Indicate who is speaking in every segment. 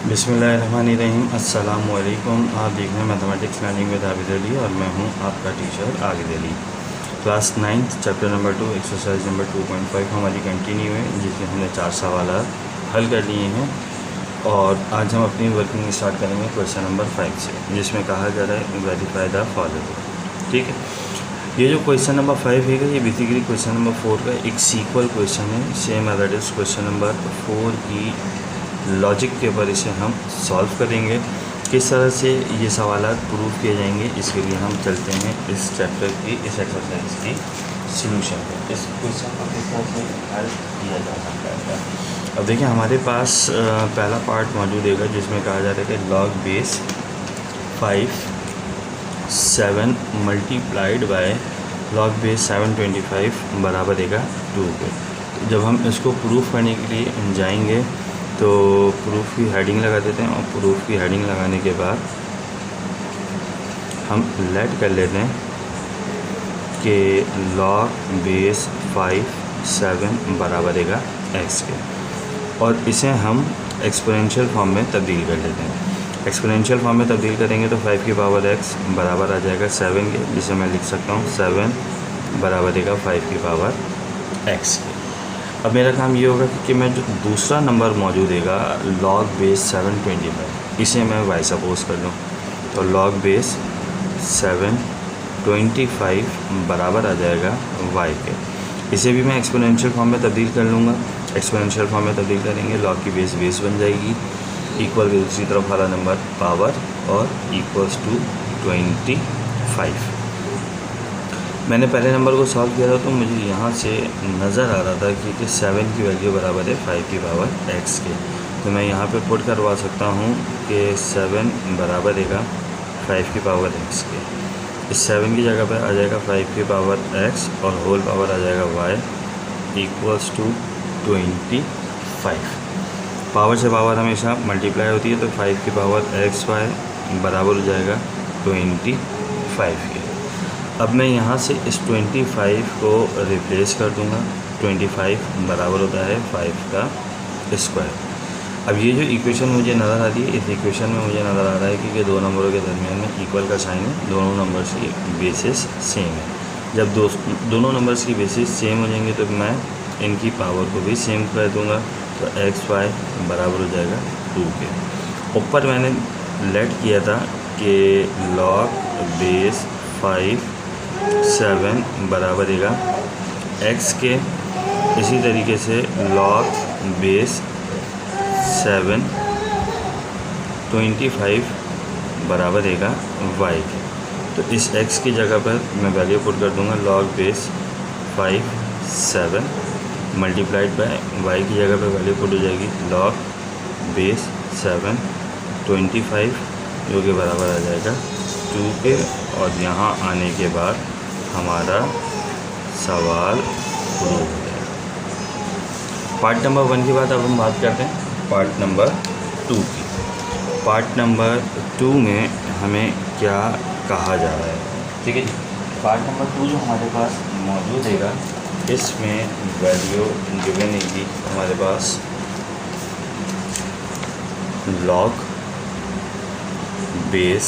Speaker 1: बिस्मिल्लाहिर्रहमानिर्रहीम। अस्सलामु अलैकुम। आप देख रहे हैं mathematics learning with Abid Ali और मैं हूं आपका teacher Abid Ali. Class 9 chapter number 2 exercise number 2.5 हमारी कंटिन्यू है, जिसमें हमने 4 सवाल हल कर लिए हैं और आज हम अपनी वर्किंग स्टार्ट करेंगे क्वेश्चन नंबर 5 से, जिसमें कहा जा रहा है वेरीफाई द फॉलोइंग। ठीक है, ये जो क्वेश्चन नंबर 5 है ये बेसिकली क्वेश्चन नंबर 4 का एक सीक्वल क्वेश्चन है, same as it is question number 4 की लॉजिक के ऊपर इसे हम सॉल्व करेंगे। किस तरह से ये सवाल प्रूव किए जाएंगे, इसके लिए हम चलते हैं इस चैप्टर की, इस एक्सरसाइज की सॉल्यूशन पर। इस क्वेश्चन को किस तरह से हल किया जा सकता है। अब देखिए हमारे पास पहला पार्ट मौजूद है जिसमें कहा जा रहा है कि log base 5 7 multiplied by log base 725 बराबर देगा 2 के। तो जब हम इसको प्रूफ करने के लिए जाएंगे तो प्रूफ की हेडिंग लगा देते हैं और प्रूफ की हेडिंग लगाने के बाद हम लेट कर लेते हैं कि लॉग बेस 5 7 बराबर देगा x के, और इसे हम एक्सपोनेंशियल फॉर्म में तब्दील कर लेते हैं। एक्सपोनेंशियल फॉर्म में तब्दील करेंगे तो 5 की पावर x बराबर आ जाएगा 7 के, जिसे मैं लिख सकता हूँ 7 बराबर देगा 5 की पावर x के। अब मेरा काम ये होगा कि मैं जो दूसरा नंबर मौजूद है लॉग बेस 725, इसे मैं y सपोज कर लूँ, तो लॉग बेस 725 बराबर आ जाएगा y के। इसे भी मैं एक्सपोनेंशियल फॉर्म में तब्दील कर लूँगा। एक्सपोनेंशियल फॉर्म में तब्दील करेंगे, लॉग की बेस बन जाएगी, इक्वल के दूसरी तरफ वाला नंबर पावर और इक्वल्स टू 25। मैंने पहले नंबर को सॉल्व किया था तो मुझे यहाँ से नज़र आ रहा था कि 7 की वैल्यू बराबर है 5 की पावर x के। तो मैं यहाँ पे पुट करवा सकता हूँ कि 7 बराबर देगा 5 की पावर x के। इस 7 की जगह पे आ जाएगा 5 की पावर x और होल पावर आ जाएगा y इक्वल्स टू 25। पावर से पावर हमेशा मल्टीप्लाई होती है, तो 5 की पावर xy बराबर हो जाएगा 25 के। अब मैं यहाँ से इस 25 को रिप्लेस कर दूँगा। 25 बराबर होता है 5 का स्क्वायर। अब ये जो इक्वेशन मुझे नज़र आ रही है, इस इक्वेशन में मुझे नज़र आ रहा है कि दो नंबरों के दरमियान में इक्वल का साइन है, दोनों नंबर्स की बेसिस सेम है। जब दोनों नंबर्स की बेसिस सेम हो जाएंगे तो मैं इनकी पावर को भी सेम कर दूँगा, तो xy बराबर हो जाएगा 2 के। ऊपर मैंने लेट किया था कि लॉग बेस 5 7 बराबर देगा x के। इसी तरीके से लॉग बेस 7 25 बराबर देगा y के। तो इस x की जगह पर मैं वैल्यू पुट कर दूंगा, log base 5 7 multiplied by y की जगह पर वैल्यू पुट हो जाएगी लॉग बेस 7 25, जो कि बराबर आ जाएगा 2 के। और यहाँ आने के बाद हमारा सवाल प्रूव हो जाएगा। पार्ट नंबर 1 की बात अब हम बात करते हैं पार्ट नंबर 2 की। पार्ट नंबर 2 में हमें क्या कहा जा रहा है, ठीक है जी। पार्ट नंबर 2 जो हमारे पास मौजूद है, इसमें वैल्यू गिवन है कि हमारे पास log base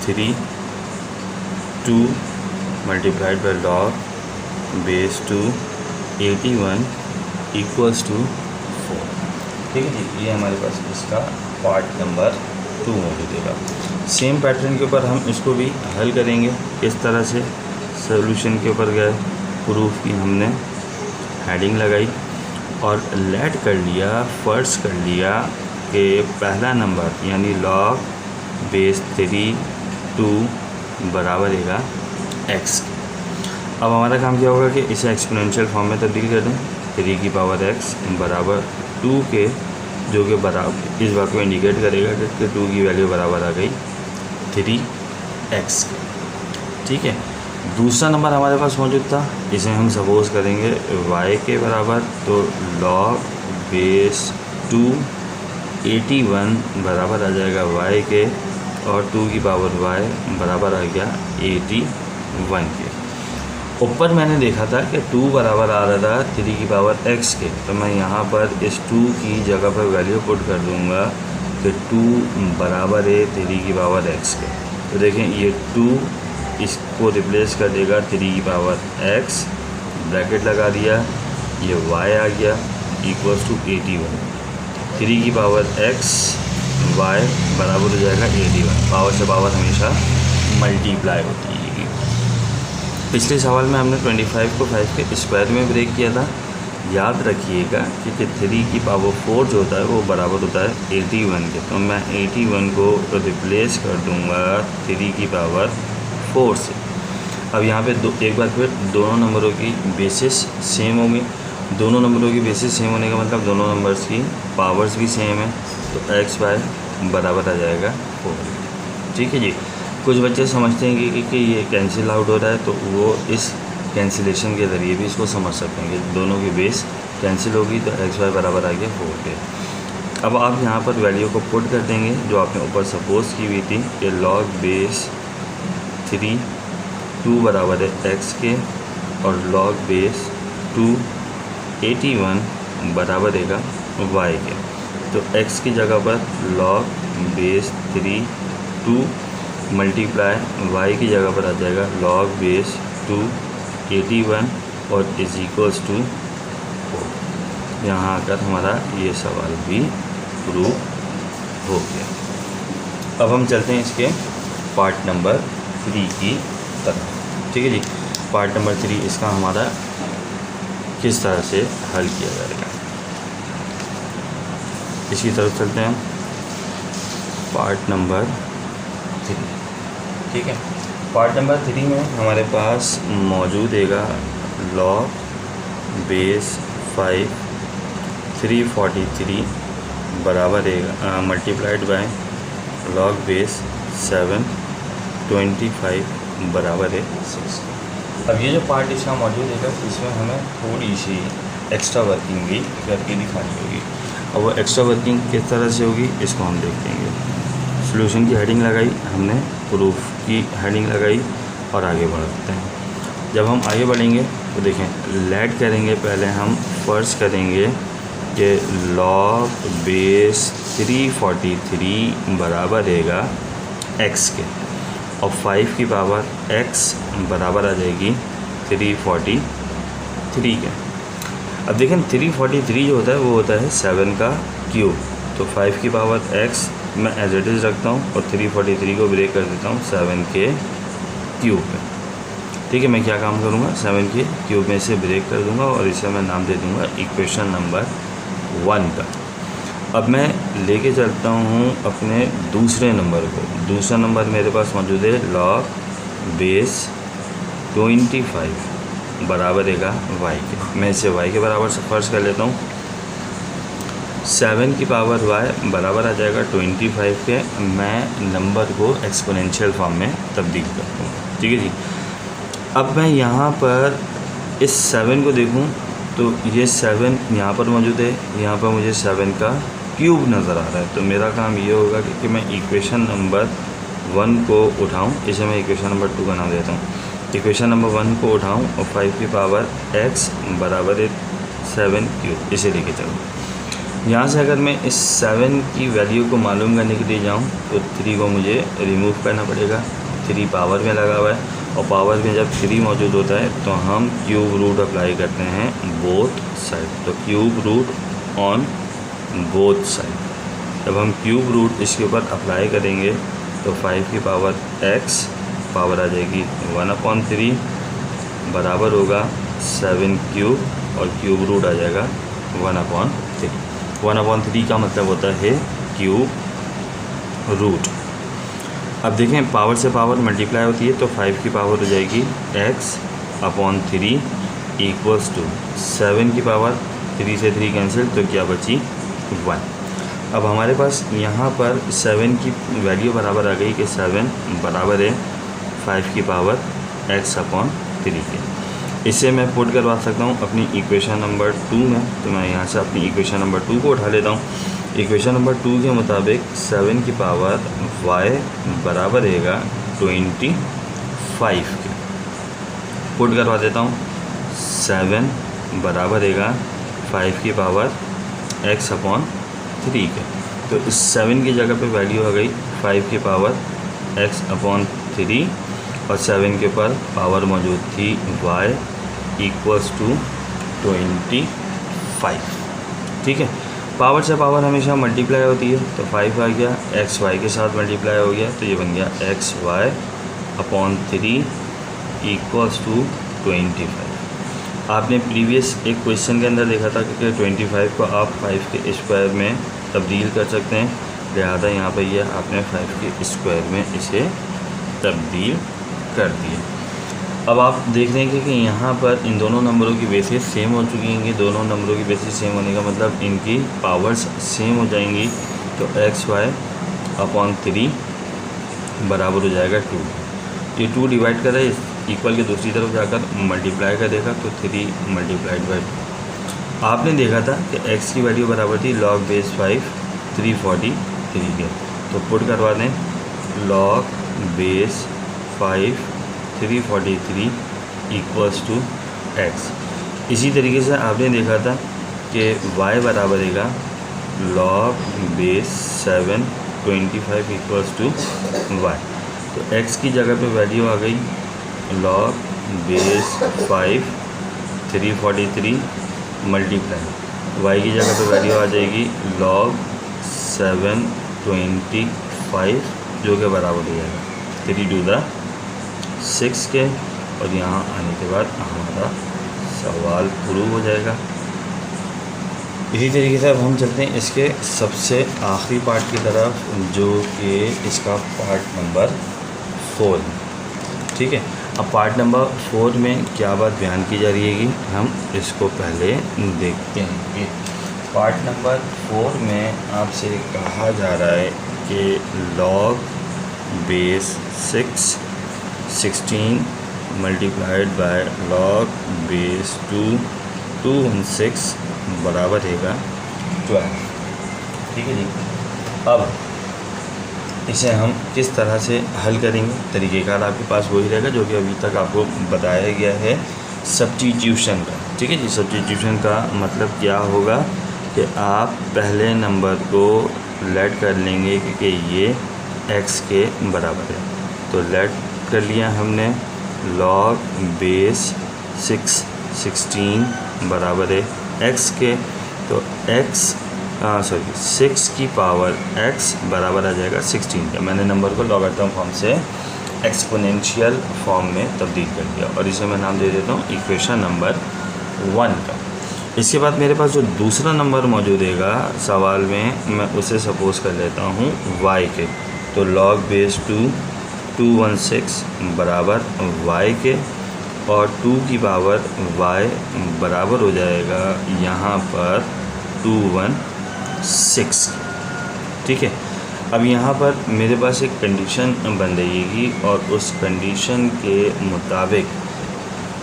Speaker 1: 3 2 multiplied by log base 2 81 equals to 4। ठीक है जी, ये हमारे पास इसका पार्ट नंबर 2 मौजूद है। सेम पैटर्न के ऊपर हम इसको भी हल करेंगे। इस तरह से सॉल्यूशन के ऊपर गए, प्रूफ की हमने हेडिंग लगाई और लेट कर लिया, फर्ज कर लिया कि पहला नंबर यानी लॉग बेस 3 2 बराबर देगा x। अब हमारा काम क्या होगा कि इसे एक्सपोनेंशियल फॉर्म में तब्दील कर दें। 3 की पावर x बराबर 2 के, जो कि बराबर इस बात को इंडिकेट करेगा कि 2 की वैल्यू बराबर आ गई 3x के। ठीक है, दूसरा नंबर हमारे पास मौजूद था, इसे हम सपोज करेंगे y के बराबर, तो लॉग बेस 2 81 बराबर आ जाएगा y के, और 2 की पावर y बराबर आ गया 81 के। ऊपर मैंने देखा था कि 2 बराबर आ रहा था 3 की पावर x के, तो मैं यहाँ पर इस 2 की जगह पर वैल्यू पुट कर दूँगा कि 2 बराबर है 3 की पावर x के। तो देखें ये 2 इसको रिप्लेस कर देगा 3 की पावर x, ब्रैकेट लगा दिया, ये y आ गया इक्वल्स टू 81। 3 की पावर x y बराबर हो जाएगा 81। पावर से पावर हमेशा मल्टीप्लाई होती है। पिछले सवाल में हमने 25 को 5 के स्क्वायर में ब्रेक किया था। याद रखिएगा कि 3 की पावर 4 जो होता है वो बराबर होता है 81 के। तो मैं 81 को रिप्लेस कर दूंगा 3 की पावर 4 से। अब यहाँ पे एक बार फिर दोनों नंबरों की बेसिस सेम होंगी। दोनों नंबरों की बेसिस सेम होने का मतलब दोनों नंबर्स की पावर्स भी सेम है, तो x y बराबर आ जाएगा 4। ठीक है जी। कुछ बच्चे समझते हैं कि ये कैंसिल आउट हो रहा है, तो वो इस कैंसिलेशन के ज़रिए भी इसको समझ सकते हैं कि दोनों की बेस कैंसिल होगी तो x y बराबर आ गया 4 के। अब आप यहाँ पर वैल्यू को पुट कर देंगे जो आपने ऊपर सपोज की हुई थी कि log बेस 3 2 बराबर है x के और log बेस 2 81 बराबर रहेगा y के। तो x की जगह पर log बेस 3 2 मल्टीप्लाई y की जगह पर आ जाएगा log बेस 2 81 और इज इक्वल्स टू 4। यहाँ आकर हमारा ये सवाल भी प्रूव हो गया। अब हम चलते हैं इसके पार्ट नंबर 3 की तरफ। ठीक है जी। पार्ट नंबर 3 इसका हमारा किस तरह से हल किया जाएगा, इसकी तरफ चलते हैं। पार्ट नंबर 3, ठीक है। पार्ट नंबर 3 में हमारे पास मौजूद हैगा log बेस 5 343 बराबर है मल्टीप्लाइड बाय log बेस 7 25 बराबर है 6। अब ये जो पार्ट इसका मौजूद है इसमें हमें थोड़ी सी एक्स्ट्रा वर्किंग भी करके दिखानी होगी। और वो एक्स्ट्रा वर्किंग किस तरह से होगी इसको हम देखेंगे। सॉल्यूशन की हेडिंग लगाई हमने, प्रूफ की हेडिंग लगाई और आगे बढ़ते हैं। जब हम आगे बढ़ेंगे तो देखें लेट करेंगे, पहले हम फर्स्ट करेंगे कि log बेस 343 बराबर रहेगा x के और 5 की पावर x बराबर आ जाएगी 343 के। अब देखें 343 जो होता है वो होता है 7 का क्यूब। तो 5 की पावर x मैं एज इट इज़ रखता हूँ और 343 को ब्रेक कर देता हूँ 7 के क्यूब में। ठीक है, मैं क्या काम करूँगा 7 के क्यूब में से ब्रेक कर दूँगा और इसे मैं नाम दे दूँगा इक्वेशन नंबर 1 का। अब मैं लेके चलता हूँ अपने दूसरे नंबर को। दूसरा नंबर मेरे पास मौजूद है log बेस 25 बराबर रहेगा y के। मैं इसे y के बराबर से फर्स्ट कर लेता हूँ। 7 की पावर y बराबर आ जाएगा 25 के। मैं नंबर को एक्सपोनेंशियल फॉर्म में तब्दील कर दूँगा। ठीक है जी। अब मैं यहाँ पर इस 7 को देखूँ तो ये 7 यहाँ पर मौजूद है, यहाँ पर मुझे 7 का क्यूब नज़र आ रहा है। तो मेरा काम ये होगा कि मैं इक्वेशन नंबर 1 को उठाऊं, इसे मैं इक्वेशन नंबर 2 का नाम देता हूँ। इक्वेशन नंबर 1 को उठाऊं और 5 की पावर x बराबर है 7 क्यूब, इसे लेके चलूँ। यहाँ से अगर मैं इस 7 की वैल्यू को मालूम करने के लिए जाऊँ तो 3 को मुझे रिमूव करना पड़ेगा। 3 पावर में लगा हुआ है और पावर में जब 3 मौजूद होता है तो हम क्यूब रूट अप्लाई करते हैं बोथ साइड। तो cube root on both side. जब हम क्यूब रूट इसके ऊपर अप्लाई करेंगे तो 5 की पावर x पावर आ जाएगी 1/3 बराबर होगा 7 क्यूब और क्यूब रूट आ जाएगा 1/3। 1/3 का मतलब होता है क्यूब रूट। अब देखें पावर से पावर मल्टीप्लाई होती है तो 5 की पावर हो जाएगी x/3 इक्वल्स टू 7 की पावर 3 से 3 कैंसिल तो क्या बची 1। अब हमारे पास यहाँ पर 7 की वैल्यू बराबर आ गई कि 7 बराबर है 5 की पावर x/3 के। इसे मैं पुट करवा सकता हूँ अपनी इक्वेशन नंबर 2 में। तो मैं यहाँ से अपनी इक्वेशन नंबर 2 को उठा लेता हूँ। इक्वेशन नंबर 2 के मुताबिक 7 की पावर y बराबर रहेगा 25 के। पुट करवा देता हूँ 7 बराबर रहेगा 5 की पावर x/3 के। तो इस 7 की जगह पे वैल्यू आ गई 5 की पावर x/3 और 7 के ऊपर पावर मौजूद थी y इक्वल्स टू 25। ठीक है, पावर से पावर हमेशा मल्टीप्लाई होती है, तो 5 आ गया, एक्स वाई के साथ मल्टीप्लाई हो गया, तो ये बन गया xy/3 इक्वल्स टू 25। आपने प्रीवियस एक क्वेश्चन के अंदर देखा था कि 25 को आप 5 के स्क्वायर में तब्दील कर सकते हैं, लिहाजा यहाँ पर यह आपने 5 के स्क्वायर में इसे तब्दील कर दिया। अब आप देख रहे हैं कि यहाँ पर इन दोनों नंबरों की बेसिस सेम हो चुकी हैं। दोनों नंबरों की बेसिस सेम होने का मतलब इनकी पावर्स सेम हो जाएंगी, तो xy/3 बराबर हो जाएगा 2। ये 2 डिवाइड कर रहा है, इक्वल के दूसरी तरफ जाकर मल्टीप्लाई कर देगा, तो 3 मल्टीप्लाइड बाई 2। आपने देखा था कि x की वैल्यू बराबर थी log बेस 5 343 के, तो पुट करवा दें log base 5 343 equals to x। इसी तरीके से आपने देखा था कि y बराबर है log base 7 25 equals to y। तो x की जगह पे वैल्यू आ गई log बेस 5 343 मल्टीप्लाई, y की जगह पे वैल्यू आ जाएगी log 725 जो कि बराबर हो जाएगा 3 to the 6 के, और यहाँ आने के बाद हमारा सवाल प्रूव हो जाएगा। इसी तरीके से अब हम चलते हैं इसके सबसे आखिरी पार्ट की तरफ, जो कि इसका पार्ट नंबर 4 है। ठीक है, अब पार्ट नंबर 4 में क्या बात बयान की जा रही है कि हम इसको पहले देखते हैं कि पार्ट नंबर 4 में आपसे कहा जा रहा है कि log base 16 multiplied by log base 216 बराबर रहेगा 12। ठीक है जी, अब इसे हम किस तरह से हल करेंगे, तरीक़ेकार आपके पास वही रहेगा जो कि अभी तक आपको बताया गया है सब्स्टिट्यूशन का। ठीक है जी, सब्स्टिट्यूशन का मतलब क्या होगा कि आप पहले नंबर को लेट कर लेंगे कि ये x के बराबर है, तो लेट कर लिया हमने log बेस 16 बराबर है x के, तो 6 की पावर x बराबर आ जाएगा 16 का। मैंने नंबर को लॉगरिथम फॉर्म से एक्सपोनेंशियल फॉर्म में तब्दील कर दिया, और इसे मैं नाम दे देता हूँ इक्वेशन नंबर 1 का। इसके बाद मेरे पास जो दूसरा नंबर मौजूद है सवाल में, मैं उसे सपोज़ कर लेता हूँ y के, तो log बेस 216 बराबर y के, और 2 की पावर y बराबर हो जाएगा यहाँ पर 216। ठीक है, अब यहाँ पर मेरे पास एक कंडीशन बन जाएगी, और उस कंडीशन के मुताबिक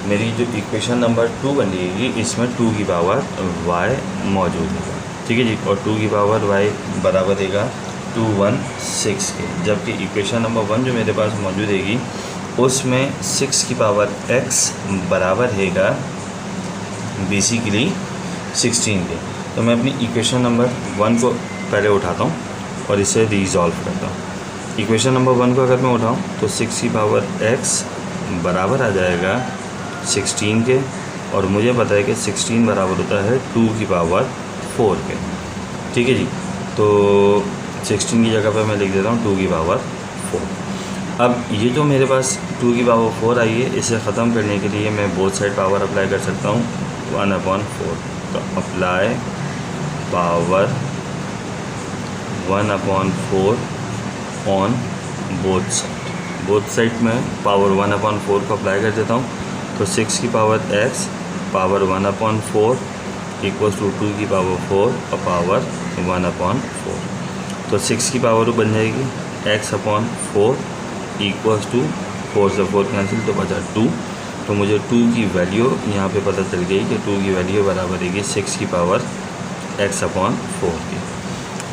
Speaker 1: मेरी जो इक्वेशन नंबर 2 बन जाएगी, इसमें 2 की पावर y मौजूद है। ठीक है जी, और 2 की पावर y बराबर है 216 के, जबकि इक्वेशन नंबर 1 जो मेरे पास मौजूद है उसमें 6 की पावर x बराबर है बेसिकली 16 के। तो मैं अपनी इक्वेशन नंबर 1 को पहले उठाता हूँ और इसे रिजॉल्व करता हूँ। इक्वेशन नंबर 1 को अगर मैं उठाऊँ तो 6 की पावर x बराबर आ जाएगा 16 के, और मुझे पता है कि 16 बराबर होता है 2 की पावर 4 के। ठीक है जी, तो 16 की जगह पर मैं लिख देता हूँ 2 की पावर 4। अब ये जो मेरे पास 2 की पावर 4 आई है, इसे ख़त्म करने के लिए मैं बोथ साइड पावर अप्लाई कर सकता हूँ 1/4। तो apply power 1/4 on both side में पावर 1/4 को अप्लाई कर देता हूँ। तो 6 की power x power 1/4 equals to 2 की पावर 4 और पावर 1/4। तो 6 की पावर बन जाएगी x/4 इक्वल्स टू 4 से 4 कैंसिल, तो बचा 2। तो मुझे 2 की वैल्यू यहाँ पे पता चल गई कि 2 की वैल्यू बराबर है 6 की पावर x/4 की।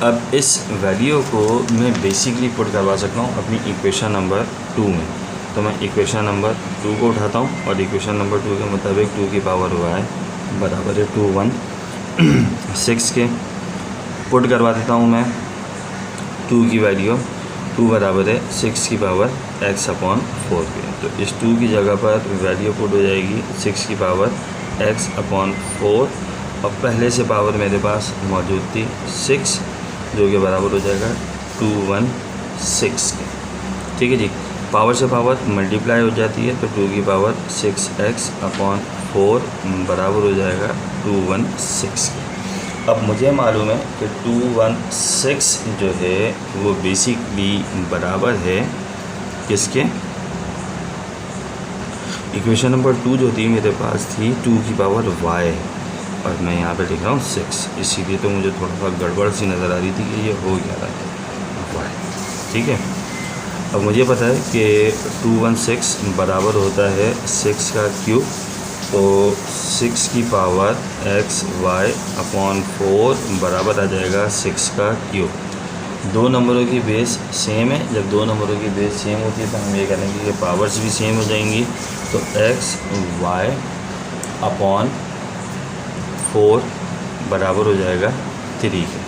Speaker 1: अब इस वैल्यू को मैं बेसिकली पुट करवा सकता हूँ अपनी इक्वेशन नंबर 2 में। तो मैं इक्वेशन नंबर 2 को उठाता हूँ और इक्वेशन नंबर 2 के मुताबिक 2 की पावर y बराबर है 216 के पुट करवा देता हूँ मैं 2 की वैल्यू 2 बराबर है 6 की पावर x अपॉन 4 के। तो इस 2 की जगह पर वैल्यू पुट हो जाएगी 6 की पावर x अपॉन 4 और पहले से पावर मेरे पास मौजूद थी 6 जो कि बराबर हो जाएगा 216 के। ठीक है जी, पावर से पावर मल्टीप्लाई हो जाती है तो 2 की पावर 6x अपॉन 4 बराबर हो जाएगा 216 के। अब मुझे मालूम है कि 216 जो है वो बेसिकली बराबर है किसके, इक्वेशन नंबर 2 जो थी मेरे पास थी 2 की पावर y और मैं यहाँ पे लिख रहा हूँ 6, इसीलिए तो मुझे थोड़ा सा गड़बड़ सी नज़र आ रही थी कि ये हो क्या रहा है y। ठीक है, अब मुझे पता है कि 216 बराबर होता है 6 का क्यूब, तो 6 की पावर x y अपॉन 4 बराबर आ जाएगा 6 का क्यूब। दो नंबरों की बेस सेम है, जब दो नंबरों की बेस सेम होती है तो हम ये करेंगे कि पावर्स भी सेम हो जाएंगी, तो x y अपॉन 4 बराबर हो जाएगा 3 के।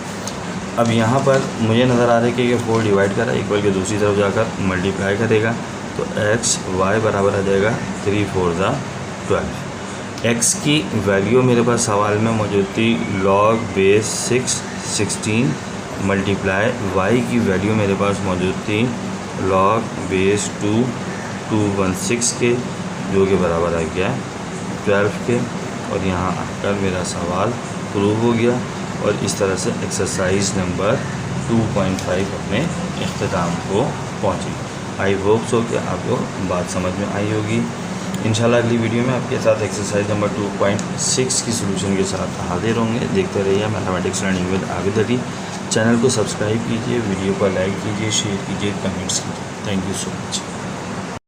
Speaker 1: अब यहाँ पर मुझे नज़र आ रहा है कि ये 4 डिवाइड कर रहा है, इक्वल के दूसरी तरफ जाकर मल्टीप्लाई करेगा तो x y बराबर आ जाएगा 3 4 12। x की वैल्यू मेरे पास सवाल में मौजूद थी log बेस 6 16 मल्टीप्लाई y की वैल्यू मेरे पास मौजूद थी log बेस 2 216 के, जो कि बराबर आ गया 12 के। और यहाँ आकर मेरा सवाल प्रूव हो गया और इस तरह से एक्सरसाइज नंबर 2.5 अपने इख्तिताम को पहुँची। आई होप सो कि आपको बात समझ में आई होगी। इंशाल्लाह अगली वीडियो में आपके साथ एक्सरसाइज नंबर 2.6 की सॉल्यूशन के साथ हाजिर होंगे। देखते रहिए mathematics learning with Abid Ali. Channel को सब्सक्राइब कीजिए, वीडियो को लाइक कीजिए, शेयर कीजिए, कमेंट्स कीजिए। Thank you so much.